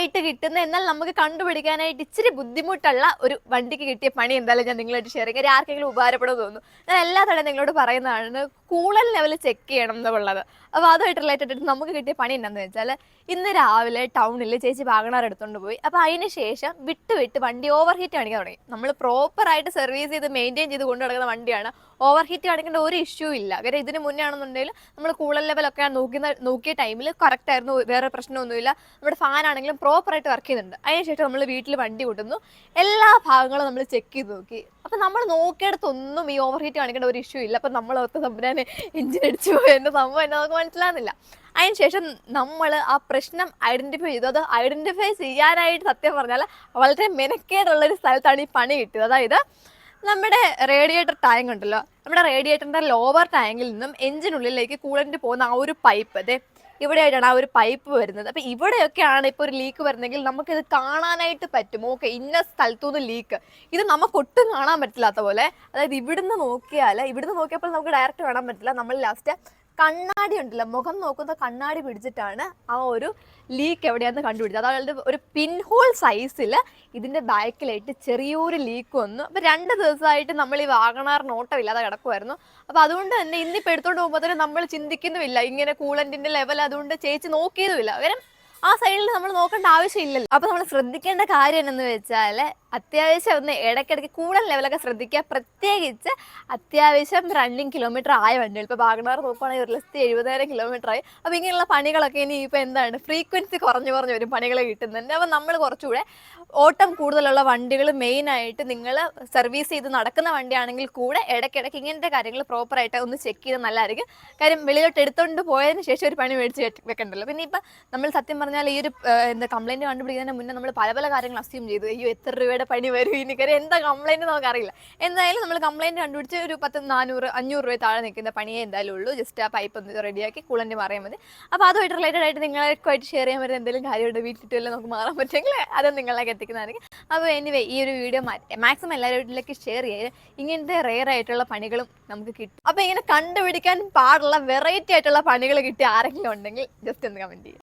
ആയിട്ട് കിട്ടുന്ന എന്നാൽ നമുക്ക് കണ്ടുപിടിക്കാനായിട്ട് ഇച്ചിരി ബുദ്ധിമുട്ടുള്ള ഒരു വണ്ടിക്ക് കിട്ടിയ പണി എന്തായാലും ഞാൻ നിങ്ങളായിട്ട് ഷെയർ ചെയ്യാം. ആർക്കെങ്കിലും ഉപകാരപ്പെടുമെന്ന് തോന്നുന്നു. ഞാൻ എല്ലാ തവണയും നിങ്ങളോട് പറയുന്നതാണ് കൂളൻ ലെവൽ ചെക്ക് ചെയ്യണം എന്നുള്ളത്. അപ്പോൾ അതുമായിട്ട് റിലേറ്റഡ് ആയിട്ട് നമുക്ക് കിട്ടിയ പണി എന്താണെന്ന് വെച്ചാൽ ഇന്ന് രാവിലെ ടൗണിൽ ചേച്ചി വാഗണാർ എടുത്തുകൊണ്ട് പോയി. അപ്പോൾ അതിന് ശേഷം വിട്ട് വണ്ടി ഓവർ ഹീറ്റ് കാണിക്കാൻ തുടങ്ങി. നമ്മൾ പ്രോപ്പറായിട്ട് സർവീസ് ചെയ്ത് മെയിൻറ്റെയിൻ ചെയ്ത് കൊണ്ടു നടക്കുന്ന വണ്ടിയാണ്. ഓവർ ഹീറ്റ് കാണിക്കേണ്ട ഒരു ഇഷ്യൂ ഇല്ല. കാരണം ഇതിന് മുന്നേ ആണെന്നുണ്ടെങ്കിൽ നമ്മൾ കൂളൻ ലെവലൊക്കെ നോക്കിയ ടൈമിൽ കറക്റ്റ് ആയിരുന്നു, വേറെ പ്രശ്നമൊന്നുമില്ല. നമ്മുടെ ഫാൻ ആണെങ്കിലും പ്രോപ്പറായിട്ട് വർക്ക് ചെയ്യുന്നുണ്ട്. അതിനുശേഷം നമ്മൾ വീട്ടിൽ വണ്ടി കൊണ്ടുവന്നു, എല്ലാ ഭാഗങ്ങളും നമ്മൾ ചെക്ക് ചെയ്ത് നോക്കി. അപ്പം നമ്മൾ നോക്കിയിടത്തൊന്നും ഈ ഓവർ ഹീറ്റ് കാണിക്കേണ്ട ഒരു ഇഷ്യൂ ഇല്ല. അപ്പം നമ്മൾ ഓർത്ത് സംഭവം എഞ്ചിൻ അടിച്ചു പോയി, എൻ്റെ സംഭവം എന്നെ നമുക്ക് മനസ്സിലാകുന്നില്ല. അതിനുശേഷം നമ്മൾ ആ പ്രശ്നം ഐഡൻറ്റിഫൈ ചെയ്തു. അത് ഐഡൻറ്റിഫൈ ചെയ്യാനായിട്ട് സത്യം പറഞ്ഞാൽ വളരെ മെനക്കേടുള്ളൊരു സ്ഥലത്താണ് ഈ പണി കിട്ടിയത്. അതായത് നമ്മുടെ റേഡിയേറ്റർ ടാങ്ക് ഉണ്ടല്ലോ, നമ്മുടെ റേഡിയേറ്ററിൻ്റെ ലോവർ ടാങ്കിൽ നിന്നും എഞ്ചിനുള്ളിലേക്ക് കൂളൻ്റ് പോകുന്ന ആ ഒരു പൈപ്പ്, അതെ ഇവിടെയായിട്ടാണ് ആ ഒരു പൈപ്പ് വരുന്നത്. അപ്പം ഇവിടെയൊക്കെയാണ് ഇപ്പോൾ ഒരു ലീക്ക് വരുന്നതെങ്കിൽ നമുക്കിത് കാണാനായിട്ട് പറ്റും. ഓക്കെ, ഇന്ന സ്ഥലത്തുനിന്ന് ലീക്ക്, ഇത് നമുക്കൊട്ടും കാണാൻ പറ്റില്ലാത്ത പോലെ. അതായത് ഇവിടുന്ന് നോക്കിയപ്പോൾ നമുക്ക് ഡയറക്റ്റ് കാണാൻ പറ്റില്ല. നമ്മൾ ലാസ്റ്റ് കണ്ണാടി ഉണ്ടല്ലോ, മുഖം നോക്കുന്ന കണ്ണാടി പിടിച്ചിട്ടാണ് ആ ഒരു ലീക്ക് എവിടെയാണെന്ന് കണ്ടുപിടിച്ചത്. അതായത് ഒരു പിൻ ഹോൾ സൈസിൽ ഇതിൻ്റെ ബാക്കിലായിട്ട് ചെറിയൊരു ലീക്ക് വന്നു. അപ്പോൾ 2 ദിവസമായിട്ട് നമ്മൾ ഈ വാഗണാറിന് ഓട്ടമില്ലാതെ കിടക്കുമായിരുന്നു. അപ്പോൾ അതുകൊണ്ട് തന്നെ ഇന്നിപ്പോൾ എടുത്തുകൊണ്ട് പോകുമ്പോൾ തന്നെ നമ്മൾ ചിന്തിക്കുന്നുമില്ല ഇങ്ങനെ കൂളൻറ്റിൻ്റെ ലെവൽ. അതുകൊണ്ട് ചേച്ചി നോക്കിയതുമില്ല. കാരണം ആ സൈഡിൽ നമ്മൾ നോക്കേണ്ട ആവശ്യമില്ലല്ലോ. അപ്പോൾ നമ്മൾ ശ്രദ്ധിക്കേണ്ട കാര്യം എന്നു വെച്ചാൽ അത്യാവശ്യം ഒന്ന് ഇടയ്ക്കിടയ്ക്ക് കൂളൻ ലെവലൊക്കെ ശ്രദ്ധിക്കുക. പ്രത്യേകിച്ച് അത്യാവശ്യം റണ്ണിങ് കിലോമീറ്റർ ആയ വണ്ടികൾ. ഇപ്പോൾ വാഗണാർ നോക്കുകയാണെങ്കിൽ 1,70,000 കിലോമീറ്റർ ആയി. അപ്പോൾ ഇങ്ങനെയുള്ള പണികളൊക്കെ ഇനി ഇപ്പോൾ എന്താണ് ഫ്രീക്വൻസി കുറഞ്ഞു വരും, പണികൾ കിട്ടുന്നുണ്ട്. അപ്പോൾ നമ്മൾ കുറച്ചുകൂടെ ഓട്ടം കൂടുതലുള്ള വണ്ടികൾ മെയിനായിട്ട് നിങ്ങൾ സർവീസ് ചെയ്ത് നടക്കുന്ന വണ്ടിയാണെങ്കിൽ കൂടെ ഇടയ്ക്കിടയ്ക്ക് ഇങ്ങനത്തെ കാര്യങ്ങൾ പ്രോപ്പറായിട്ട് ഒന്ന് ചെക്ക് ചെയ്ത് നല്ലതായിരിക്കും. കാര്യം വെളിയിലോട്ട് എടുത്തുകൊണ്ട് പോയതിന് ശേഷം ഒരു പണി മേടിച്ച് വെക്കണ്ടല്ലോ. പിന്നെ ഇപ്പം നമ്മൾ സത്യം പറഞ്ഞാൽ ഈ ഒരു കംപ്ലൈൻറ്റ് കണ്ടുപിടിക്കുന്നതിന് മുന്നേ നമ്മൾ പല കാര്യങ്ങൾ അസ്യൂം ചെയ്തു. അയ്യോ എത്ര രൂപയുടെ പണി വരും ഇനി, കാര്യം എന്താ കംപ്ലൈൻറ്റ് നമുക്കറിയില്ല. എന്തായാലും നമ്മൾ കംപ്ലൈൻറ്റ് കണ്ടുപിടിച്ച് ഒരു 400-500 രൂപ താഴെ നിൽക്കുന്ന പണിയേ എന്തായാലും ഉള്ളൂ. ജസ്റ്റ് ആ പൈപ്പ് ഒന്ന് റെഡിയാക്കി കൂളൻ്റ് മാറിയാൽ മതി. അപ്പോൾ അതുമായിട്ട് റിലേറ്റഡ് ആയിട്ട് നിങ്ങളൊക്കെ ഷെയർ ചെയ്യാൻ പറ്റുന്ന എന്തെങ്കിലും കാര്യമുണ്ട് വീട്ടിൽ നമുക്ക് മാറാൻ പറ്റുമെങ്കിൽ അത് നിങ്ങളിലേക്ക് എത്തിക്കുന്നതായിരിക്കും. അപ്പോൾ എനിവേ ഈ ഒരു വീഡിയോ മാക്സിമം എല്ലാവരിലേക്ക് ഷെയർ ചെയ്യുക. ഇങ്ങനത്തെ റെയർ ആയിട്ടുള്ള പണികളും നമുക്ക് കിട്ടും. അപ്പോൾ ഇങ്ങനെ കണ്ടുപിടിക്കാൻ പാടുള്ള വെറൈറ്റി ആയിട്ടുള്ള പണികൾ കിട്ടിയ ആരെങ്കിലും ഉണ്ടെങ്കിൽ ജസ്റ്റ് ഒന്ന് കമൻറ്റ് ചെയ്യുക.